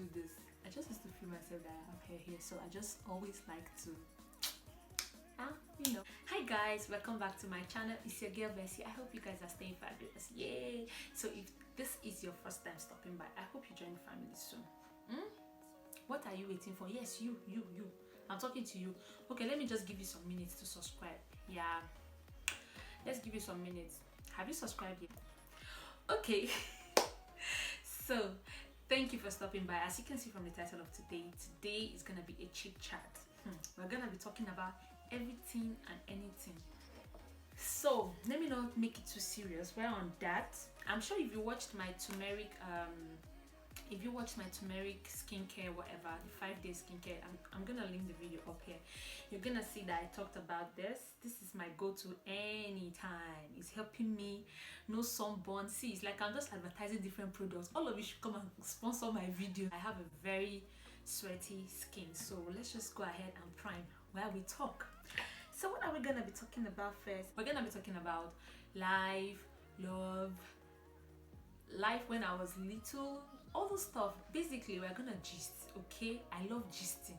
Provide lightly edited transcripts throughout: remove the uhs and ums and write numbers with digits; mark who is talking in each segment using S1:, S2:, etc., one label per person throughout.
S1: do this. I just used to feel myself that I have hair here, so I just always like to, Hi guys, welcome back to my channel. It's your girl Bessie. I hope you guys are staying fabulous. Yay! So if this is your first time stopping by, I hope you join the family soon. What are you waiting for? Yes, you. I'm talking to you. Okay, let me just give you some minutes to subscribe. Yeah, let's give you some minutes. Have you subscribed yet? Okay. So thank you for stopping by. As you can see from the title of today is gonna be a chit chat. We're gonna be talking about everything and anything. So let me not make it too serious. We're on that. I'm sure if you watched my turmeric skincare, whatever, the 5-day skincare, I'm gonna link the video up here. You're gonna see that I talked about this. This is my go-to anytime. It's helping me, no sunburn. See, it's like I'm just advertising different products. All of you should come and sponsor my video. I have a very sweaty skin, so let's just go ahead and prime while we talk. So what are we gonna be talking about first? We're gonna be talking about life, love, life when I was little, all those stuff. Basically, we're gonna gist. Okay, I love gisting,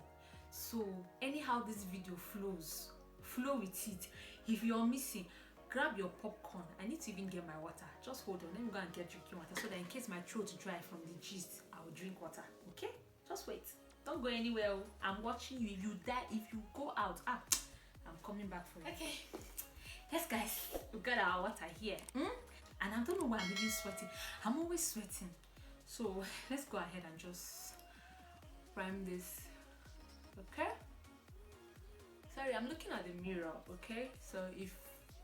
S1: so anyhow this video flow with it. If you're missing, grab your popcorn. I need to even get my water. Just hold on, let me go and get drinking water, so that in case my throat dry from the gist, I'll drink water. Okay, just wait, don't go anywhere. I'm watching you. If you die, if you go out, I'm coming back for you. Okay, yes guys, we got our water here. And I don't know why I'm even sweating. I'm always sweating. So let's go ahead and just prime this. Okay, sorry, I'm looking at the mirror. Okay, so if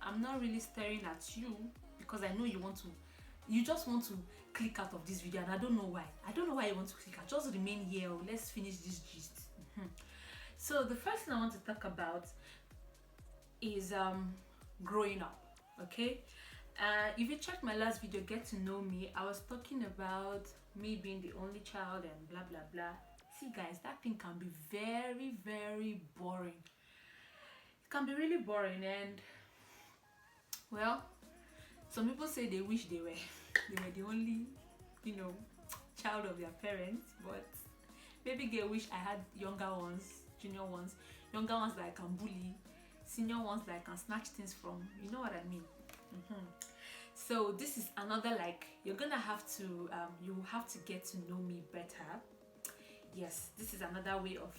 S1: I'm not really staring at you, because I know you just want to click out of this video, and I don't know why you want to click out. Just remain here. Let's finish this gist. So the first thing I want to talk about is growing up. Okay, if you checked my last video, Get to Know Me, I was talking about me being the only child and blah blah blah. See guys, that thing can be very, very boring. It can be really boring, and well, some people say they wish they were the only, child of their parents, but baby girl wish I had younger ones, junior ones, younger ones that I can bully, senior ones that I can snatch things from. You know what I mean? So this is another, like, you're gonna have to you have to get to know me better. Yes, this is another way of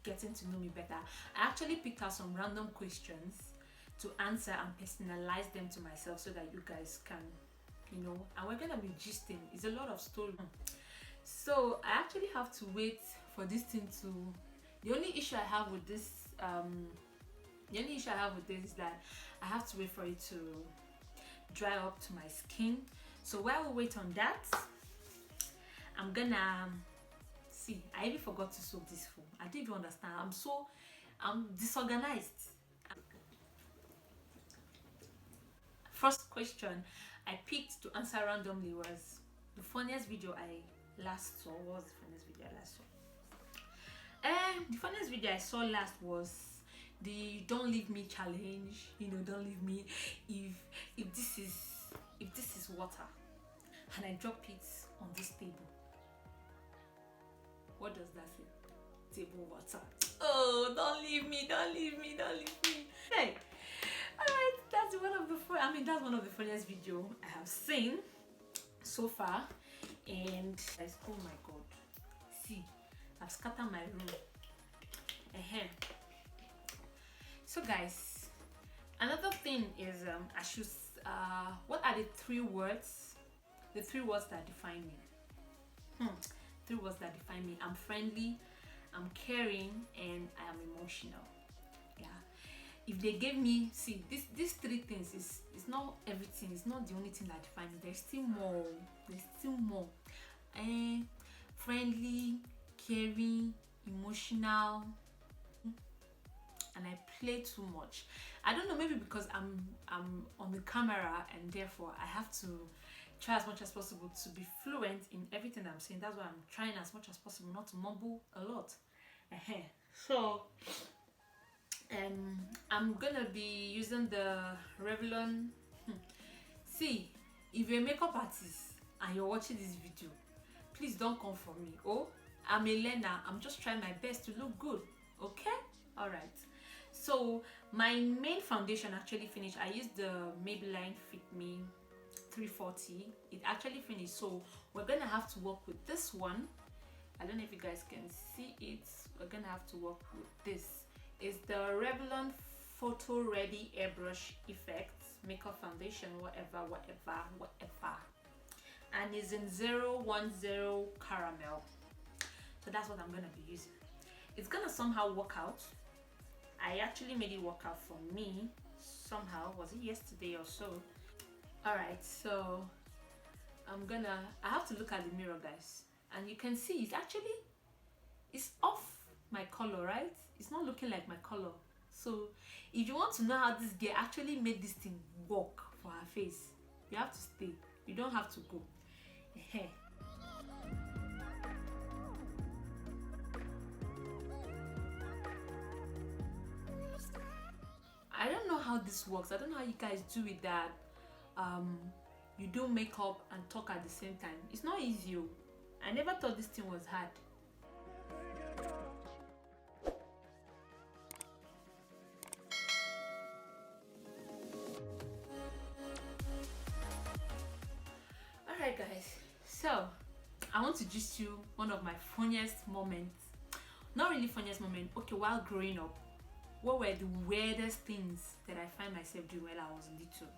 S1: getting to know me better. I actually picked out some random questions to answer and personalize them to myself, so that you guys can, and we're gonna be gisting. It's a lot of story. So I actually have to wait for this thing to, the only issue I have with this is that I have to wait for it to dry up to my skin. So while we wait on that, I'm gonna see. I even forgot to soak this phone. I didn't even understand. I'm disorganized. First question I picked to answer randomly was the funniest video I last saw. What was the funniest video I last saw? The funniest video I saw last was the "Don't Leave Me" challenge. Don't leave me. If this is water and I drop it on this table, what does that say? Table water. Oh, don't leave me, don't leave me, don't leave me. Hey, alright, that's one of the funniest video I have seen so far. And guys, oh my god, see, I've scattered my room. So guys, another thing is what are the 3 words that define me? 3 words that define me. I'm friendly, I'm caring, and I am emotional. Yeah, if they gave me, see, these 3 things is not everything. It's not the only thing that defines me. There's still more. Friendly, caring, emotional, and I play too much. I don't know, maybe because I'm on the camera, and therefore I have to try as much as possible to be fluent in everything I'm saying. That's why I'm trying as much as possible not to mumble a lot. So I'm gonna be using the Revlon. See, if you're a makeup artist and you're watching this video, please don't come for me. I'm a learner. I'm just trying my best to look good. Okay? Alright. So my main foundation actually finished. I used the Maybelline Fit Me 340. It actually finished. So we're gonna have to work with this one. I don't know if you guys can see it. We're gonna have to work with this. It's the Revlon Photo Ready Airbrush Effects Makeup Foundation, whatever. And it's in 010 caramel. So that's what I'm gonna be using. It's gonna somehow work out. I actually made it work out for me somehow. Was it yesterday or so? Alright, so I have to look at the mirror, guys, and you can see it's off my color, right? It's not looking like my color. So if you want to know how this girl actually made this thing work for her face, you have to stay. You don't have to go. I don't know how this works. I don't know how you guys do it, that you do makeup and talk at the same time. It's not easy. I never thought this thing was hard. Alright guys, so I want to gist you one of my funniest moments. Not really funniest moment, okay, while growing up. What were the weirdest things that I find myself doing when I was little?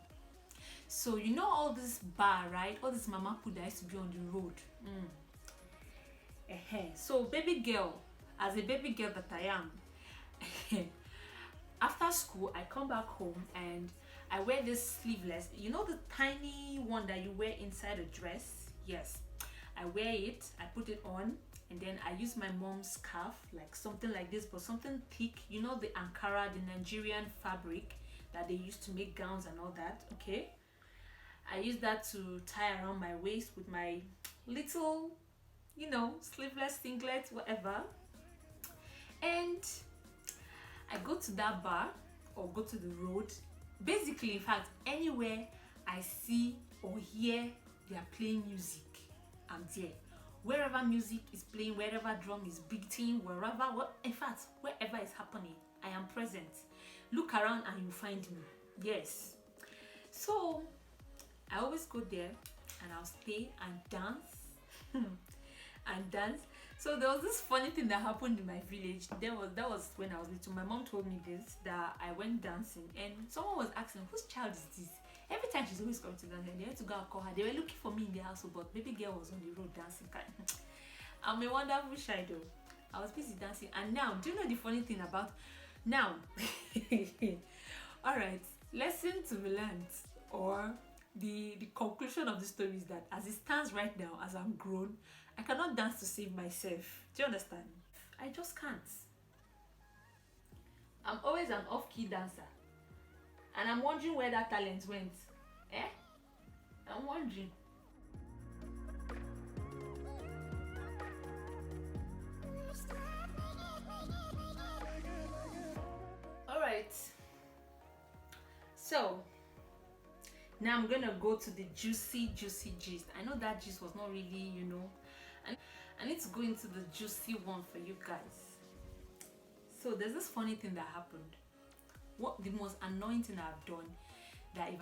S1: So you know all this bar, right? All this mama food that used to be on the road. So baby girl, as a baby girl that I am, after school I come back home and I wear this sleeveless, you know, the tiny one that you wear inside a dress. Yes, I wear it, I put it on, and then I use my mom's scarf, like something like this, but something thick, you know, the Ankara, the Nigerian fabric that they used to make gowns and all that. Okay, I use that to tie around my waist with my little, you know, sleeveless singlet, whatever. And I go to that bar or go to the road. Basically, in fact, anywhere I see or hear they are playing music, I'm there. Wherever music is playing, wherever drum is beating, in fact, wherever is happening, I am present. Look around and you find me. Yes. So I always go there and I'll stay and dance and dance. So there was this funny thing that happened in my village. That was when I was little. My mom told me this, that I went dancing and someone was asking, whose child is this? Every time she's always coming to dance, and they had to go and call her. They were looking for me in the house, but baby girl was on the road dancing. I'm a wonderful shadow. I was busy dancing. And now, do you know the funny thing about now? Alright, lesson to be learned, or the conclusion of the story is that as it stands right now, as I'm grown, I cannot dance to save myself. Do you understand? I just can't. I'm always an off-key dancer. And I'm wondering where that talent went. I'm wondering. Alright. So, now I'm gonna go to the juicy gist. I know that gist was not really, you know. And I need to go into the juicy one for you guys. So there's this funny thing that happened. What the most annoying thing I've done, that if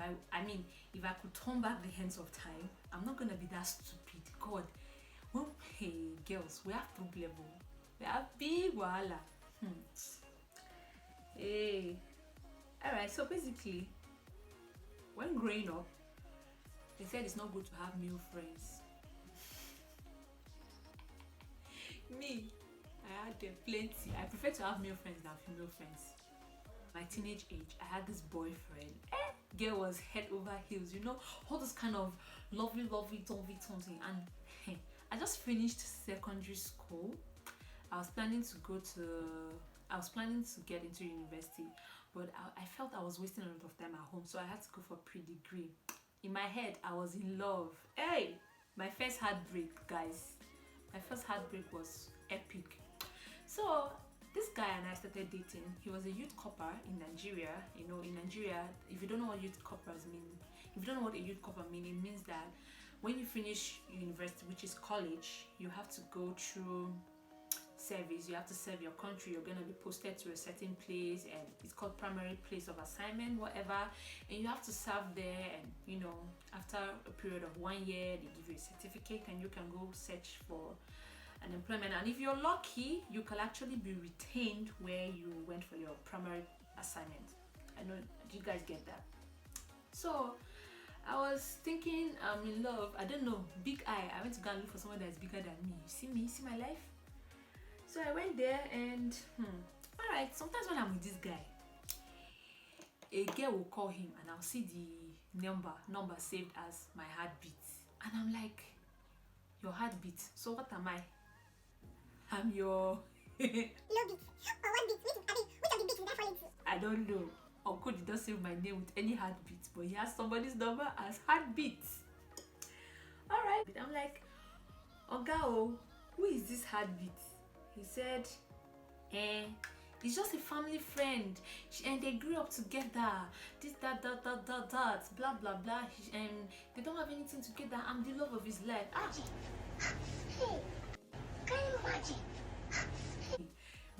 S1: I could turn back the hands of time, I'm not gonna be that stupid. God, well, hey girls, we have problem. We have big wahala. Hey, alright. So basically, when growing up, they said it's not good to have male friends. Me, I had plenty. I prefer to have male friends than female friends. My teenage age, I had this boyfriend. Girl was head over heels, you know, all this kind of lovely something. And I just finished secondary school. I was planning to get into university, but I felt I was wasting a lot of time at home, so I had to go for pre-degree. In my head, I was in love. Hey, my first heartbreak, guys. My first heartbreak was epic. So this guy and I started dating. He was a youth corper in Nigeria. You know, in Nigeria, if you don't know what youth corpers mean, if you don't know what a youth corper means, it means that when you finish university, which is college, you have to go through service. You have to serve your country. You're going to be posted to a certain place, and it's called primary place of assignment, whatever, and you have to serve there. And you know, after a period of 1 year, they give you a certificate and you can go search for an employment. And if you're lucky, you can actually be retained where you went for your primary assignment. I know, do you guys get that? So I was thinking, I'm in love. I don't know, big eye. I went to go and look for someone that is bigger than me. You see me? See my life? So I went there, and all right. Sometimes when I'm with this guy, a girl will call him, and I'll see the number saved as my heartbeat, and I'm like, your heartbeat. So what am I? I'm your low beat or one beat. Which of the beats did I fall into? I don't know. Uncle did not save my name with any heartbeat, but he has somebody's number as heartbeat. All right. I'm like, Oga, who is this heartbeat? He said, it's just a family friend, and they grew up together. This, that, blah blah blah. They don't have anything together. I'm the love of his life. Hey, can you imagine?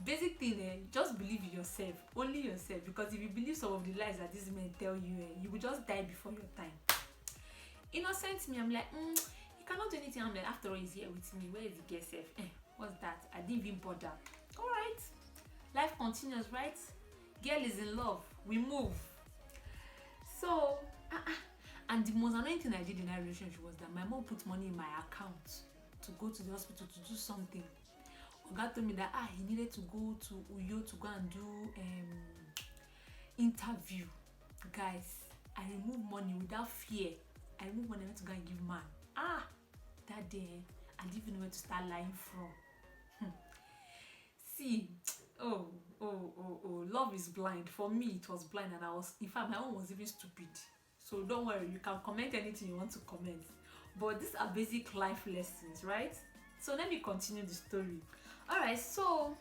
S1: Basic thing, just believe in yourself, only yourself. Because if you believe some of the lies that these men tell you, you will just die before your time. Innocent me, I'm like, he cannot do anything. I'm like, after all, he's here with me. Where is the girl safe? What's that? I didn't even bother. All right, life continues, right? Girl is in love. We move. So, and the most annoying thing I did in that relationship was that my mom put money in my account to go to the hospital to do something. Oga told me that he needed to go to Uyo to go and do interview. Guys, I removed money without fear. I removed money to go and give man. That day I didn't even know where to start lying from. See, love is blind. For me, it was blind, and I was, in fact, my own was even stupid. So don't worry, you can comment anything you want to comment. But these are basic life lessons, right? So let me continue the story. All right, so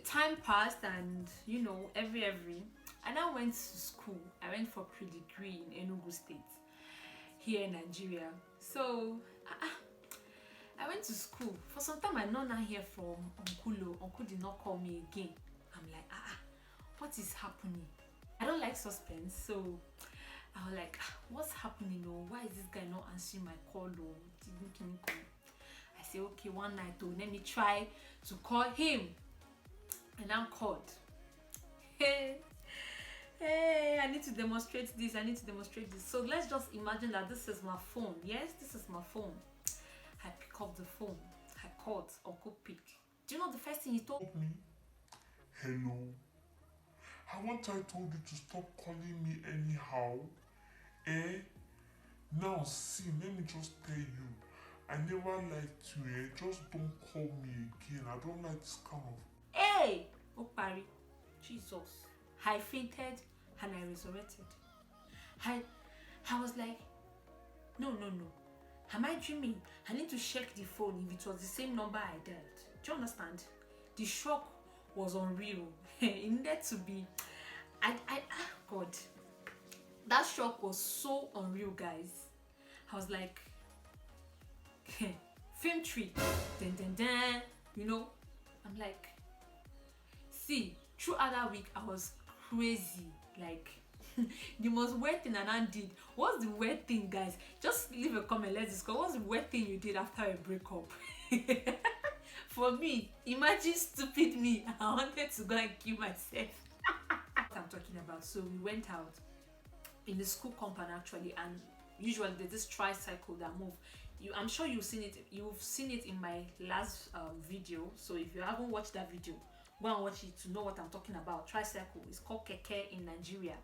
S1: time passed, and you know, every and I went to school. I went for pre-degree in Enugu State here in Nigeria. So I went to school. For some time I not hear from Uncle. Uncle did not call me again. I'm like, what is happening? I don't like suspense, so I was like, what's happening? Why is this guy not answering my call? I say, okay, one night, let me try to call him. And I'm called. Hey, I need to demonstrate this. I need to demonstrate this. So let's just imagine that this is my phone. Yes, this is my phone. I pick up the phone. I called Uncle Pick. Do you know the first thing he told me?
S2: Hello. Haven't I told you to stop calling me anyhow? Now see, let me just tell you. I never liked you, just don't call me again. I don't like this kind of...
S1: Hey! Opari. Jesus. I fainted and I resurrected. I was like, no. Am I dreaming? I need to check the phone if it was the same number I dialed. Do you understand? The shock was unreal. It needed to be... God. That shock was so unreal, guys. I was like, film trick, you know. I'm like, see, throughout that week I was crazy. Like, the most weird thing I did. What's the weird thing, guys? Just leave a comment, let's discuss. What's the weird thing you did after a breakup? For me, imagine stupid me. I wanted to go and kill myself. What I'm talking about. So we went out in the school compound actually, and usually there's this tricycle that move. I'm sure you've seen it in my last video. So if you haven't watched that video, go and watch it to know what I'm talking about. Tricycle is called keke in Nigeria.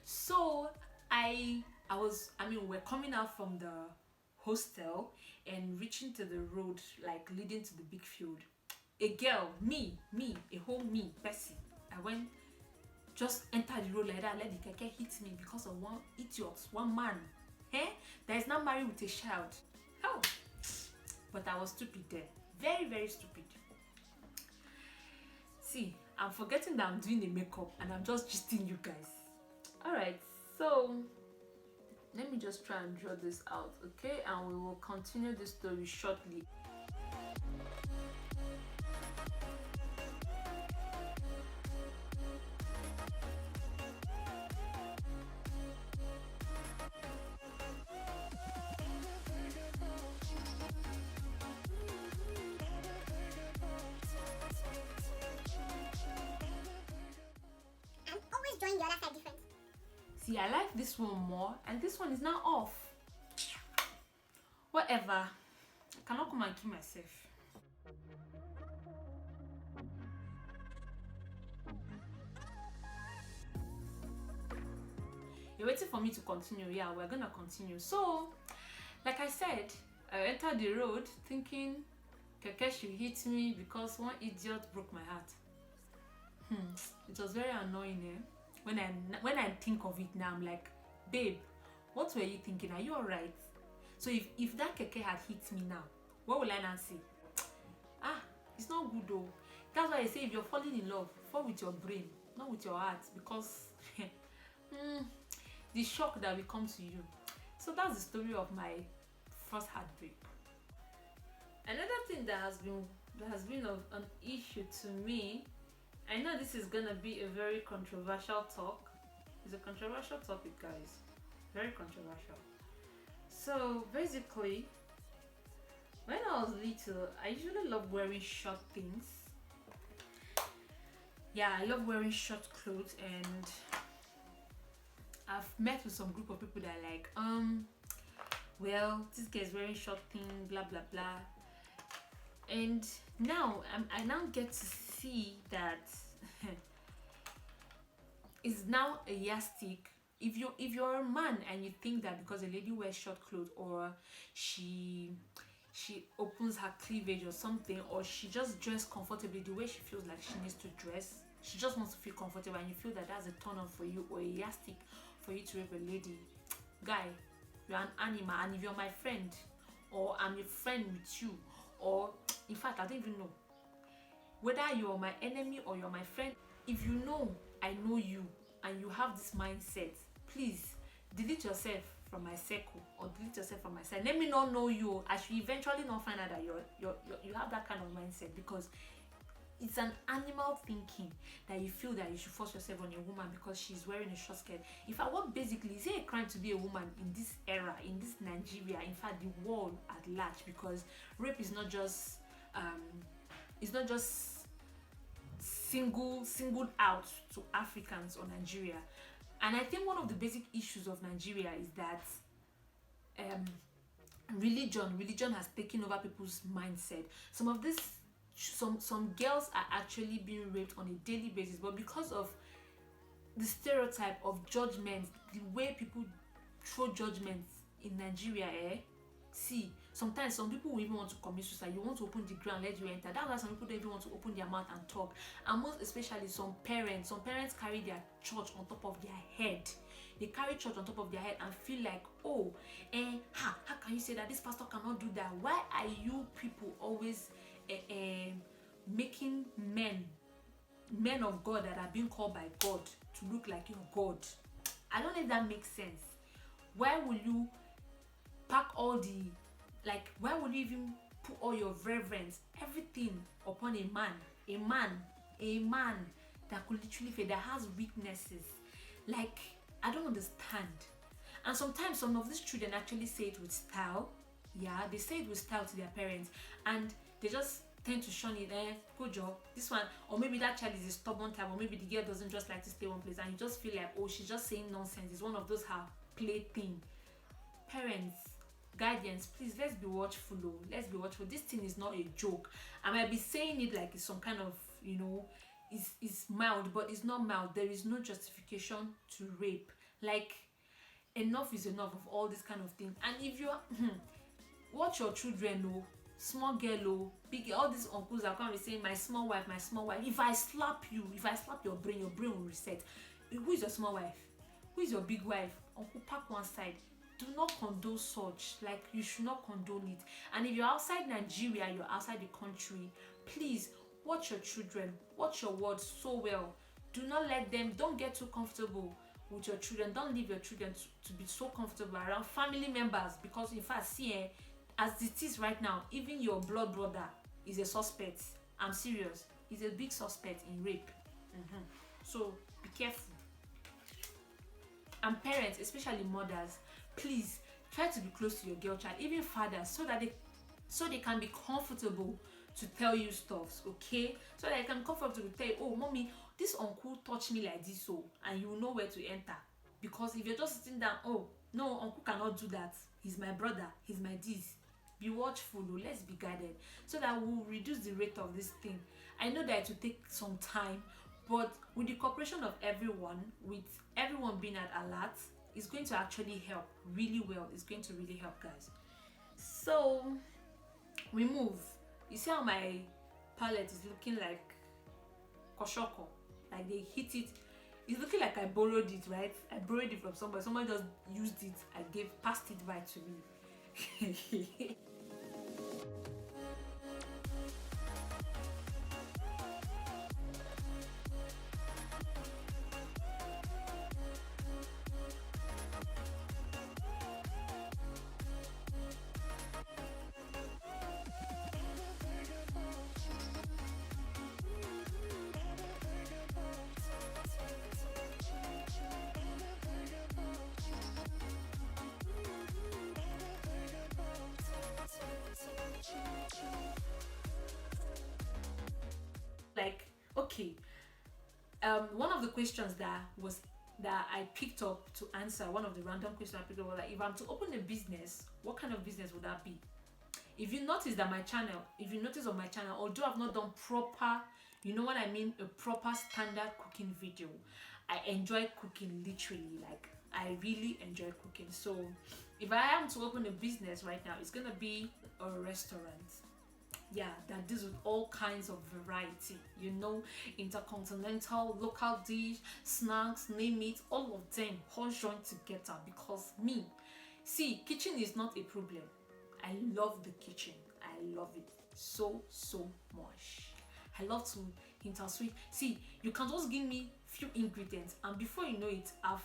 S1: So we're coming out from the hostel and reaching to the road, like leading to the big field. A girl, a whole Bessie, I went, just enter the road like that, let the keke hit me because of one idiot, one man, that is not married with a child. Oh, but I was stupid there, very, very stupid. See, I'm forgetting that I'm doing the makeup and I'm just gisting you guys. All right, so let me just try and draw this out, okay? And we will continue this story shortly. see, I like this one more, and this one is now off. Whatever. I cannot come and kill myself. You're waiting for me to continue. Yeah, we're gonna continue. So, like I said, I entered the road thinking Keke should hit me because one idiot broke my heart. It was very annoying, eh? When I think of it now, I'm like, babe, what were you thinking? Are you alright? So if that Keke had hit me now, what will I now say? It's not good though. That's why I say if you're falling in love, fall with your brain, not with your heart, because the shock that will come to you. So that's the story of my first heartbreak. Another thing that has been of an issue to me, I know this is gonna be a very controversial talk. It's a controversial topic, guys. Very controversial. So basically, when I was little, I usually loved wearing short things. Yeah, I love wearing short clothes, and I've met with some group of people that are like, well, this guy is wearing short thing, blah blah blah. And now I now get to see that it's now a yardstick. If you're a man and you think that because a lady wears short clothes, or she opens her cleavage or something, or she just dresses comfortably the way she feels like she needs to dress, she just wants to feel comfortable, and you feel that that's a turn on for you, or a yardstick for you to rape a lady, guy, you're an animal. And if you're my friend, or I'm a friend with you, or in fact I don't even know whether you're my enemy or you're my friend, if you know I know you and you have this mindset, please delete yourself from my circle, or delete yourself from my side. Let me not know you. I should eventually not find out that you have that kind of mindset, because it's an animal thinking that you feel that you should force yourself on a woman because she's wearing a short skirt. In fact, what basically is it a crime to be a woman in this era, in this Nigeria, in fact the world at large? Because rape is not just singled out to Africans or Nigeria. And I think one of the basic issues of Nigeria is that religion has taken over people's mindset. Some girls are actually being raped on a daily basis, but because of the stereotype of judgment, the way people throw judgments in Nigeria, see, sometimes some people will even want to commit suicide. You want to open the ground, let you enter. That's why some people don't even want to open their mouth and talk. And most especially some parents carry their church on top of their head. They carry church on top of their head and feel like, how can you say that this pastor cannot do that? Why are you people always making men of God that are being called by God to look like your God? I don't know if that makes sense. Why will you pack all the, why would you even put all your reverence, everything upon a man that could literally fail, that has weaknesses? I don't understand. And sometimes some of these children actually say it with style. Yeah, they say it with style to their parents, and they just tend to shun it. Good job, this one. Or maybe that child is a stubborn type, or maybe the girl doesn't just like to stay one place, and you just feel like, she's just saying nonsense. It's one of those her plaything. Parents, guardians, please, let's be watchful. Let's be watchful. This thing is not a joke. I might be saying it like it's some kind of, it's mild, but it's not mild. There is no justification to rape. Enough is enough of all this kind of thing. And if you watch your children, small girl, big, all these uncles are coming saying, my small wife. If I slap your brain will reset. Who is your small wife? Who is your big wife? Uncle, pack one side. Do not condone such. You should not condone it. And if you're outside Nigeria, you're outside the country, please watch your children, watch your words so well. Do not let them, don't get too comfortable with your children. Don't leave your children to be so comfortable around family members, because in fact, see, as it is right now, even your blood brother is a suspect. I'm serious. He's a big suspect in rape. So be careful. And parents, especially mothers, please try to be close to your girl child, even fathers, so they can be comfortable to tell you stuff, okay? So that they can comfortable to tell you, oh mommy, this uncle touched me like this, and you know where to enter. Because if you're just sitting down, oh no, uncle cannot do that, he's my brother, he's my this, be watchful. Oh, let's be guided, so that we'll reduce the rate of this thing. I know that it will take some time, but with the cooperation of everyone, with everyone being at alert, it's going to actually help really well. It's going to really help, guys. So we move. You see how my palette is looking like koshoko, like they hit it. It's looking like I borrowed it, right? I borrowed it from somebody. Someone just used it. I passed it right to me. Like, okay, one of the questions that I picked up to answer, one of the random questions I picked up was like, if I'm to open a business, what kind of business would that be? If you notice that my channel, if you notice on my channel, although I've not done proper, you know what I mean, a proper standard cooking video, I enjoy cooking literally. Like, I really enjoy cooking. So if I am to open a business right now, it's gonna be a restaurant, yeah, that deals with all kinds of variety, you know, intercontinental, local dish, snacks, name it, all of them all joined together. Because me, see, kitchen is not a problem. I love the kitchen. I love it so much. I love to intersweet. See, you can just give me few ingredients, and before you know it, I've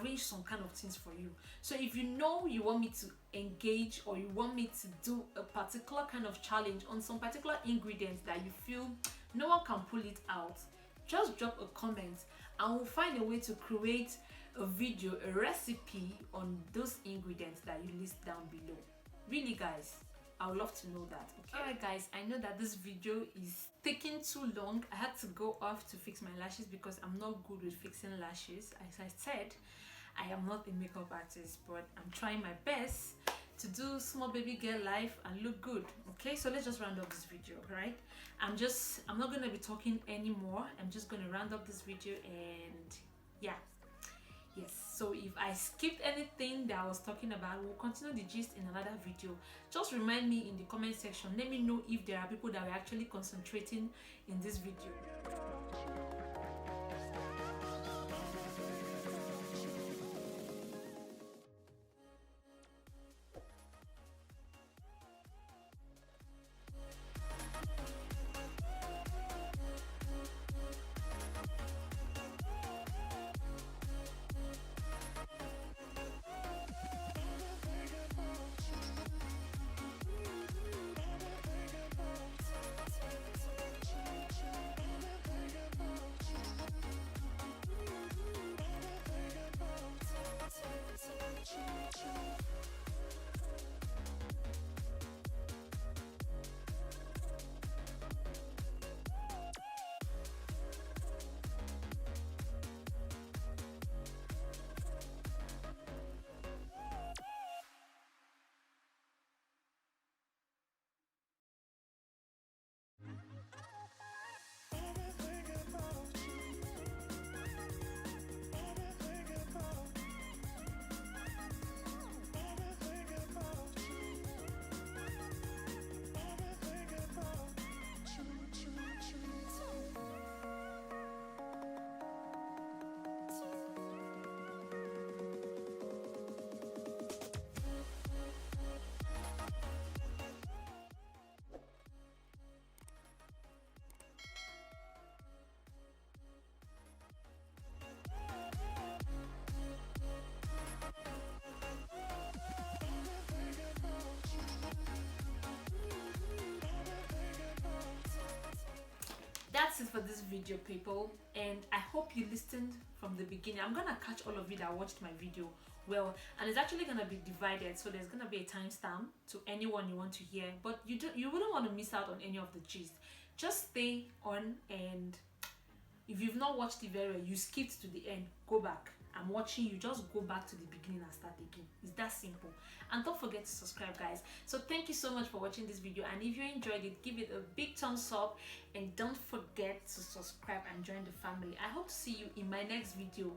S1: arranged some kind of things for you. So if you know you want me to engage, or you want me to do a particular kind of challenge on some particular ingredients that you feel no one can pull it out, just drop a comment and we'll find a way to create a video, a recipe on those ingredients that you list down below. Really, guys, I would love to know that. Okay. Alright, guys, I know that this video is taking too long. I had to go off to fix my lashes because I'm not good with fixing lashes. As I said, I am not a makeup artist, but I'm trying my best to do small baby girl life and look good. Okay, so let's just round up this video, right? I'm not gonna be talking anymore. I'm just gonna round up this video, and yeah. Yes, so if I skipped anything that I was talking about, we'll continue the gist in another video. Just remind me in the comment section. Let me know if there are people that were actually concentrating in this video. That's it for this video, people, and I hope you listened from the beginning. I'm gonna catch all of you that watched my video well, and it's actually gonna be divided, so there's gonna be a timestamp to anyone you want to hear, but you wouldn't want to miss out on any of the gist. Just stay on, and if you've not watched it very well, you skipped to the end, go back I'm watching you, just go back to the beginning and start again. It's that simple. And don't forget to subscribe, guys. So thank you so much for watching this video, and if you enjoyed it, give it a big thumbs up, and don't forget to subscribe and join the family. I hope to see you in my next video.